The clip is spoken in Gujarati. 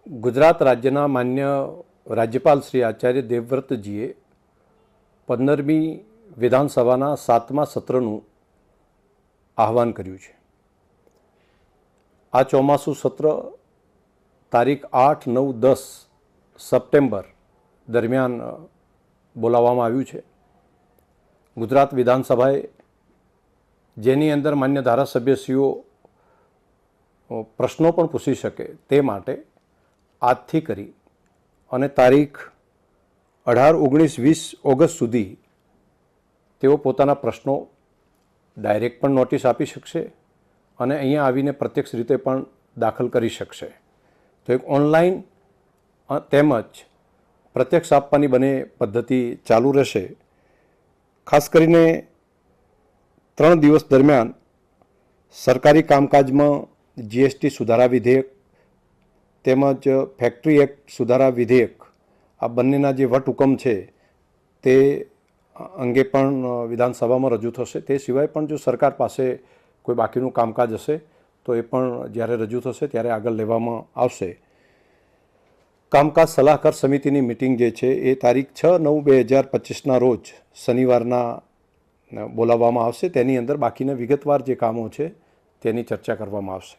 ગુજરાત રાજ્યના માન્ય રાજ્યપાલ શ્રી આચાર્ય દેવવ્રતજીએ 15મી વિધાનસભાના 7મા સત્રનું આહવાન કર્યું છે. આ ચોમાસું સત્ર તારીખ 8, 9, 10 સપ્ટેમ્બર દરમિયાન બોલાવવામાં આવ્યું છે. ગુજરાત વિધાનસભાએ જેની અંદર માન્ય ધારાસભ્યશ્રીઓ પ્રશ્નો પણ પૂછી શકે તે માટે આજથી કરી અને તારીખ 18, 19, 20 ઓગસ્ટ સુધી તેઓ પોતાના પ્રશ્નો ડાયરેક્ટ પણ નોટિસ આપી શકશે અને અહીંયા આવીને પ્રત્યક્ષ રીતે પણ દાખલ કરી શકશે. તો એક ઓનલાઈન તેમજ પ્રત્યક્ષ આપવાની બંને પદ્ધતિ ચાલુ રહેશે. ખાસ કરીને 3 દિવસ દરમિયાન સરકારી કામકાજમાં જીએસટી સુધારા વિધેયક તેમજ ફેક્ટરી એક્ટ સુધારા વિધેયક આ બંનેના જે વટહુકમ છે તે અંગે પણ વિધાનસભામાં રજૂ થશે. તે સિવાય પણ જો સરકાર પાસે કોઈ બાકીનું કામકાજ હશે તો એ પણ જ્યારે રજૂ થશે ત્યારે આગળ લેવામાં આવશે. કામકાજ સલાહકાર સમિતિની મિટિંગ જે છે એ તારીખ 6/9/2025ના રોજ શનિવારના બોલાવવામાં આવશે. તેની અંદર બાકીના વિગતવાર જે કામો છે તેની ચર્ચા કરવામાં આવશે.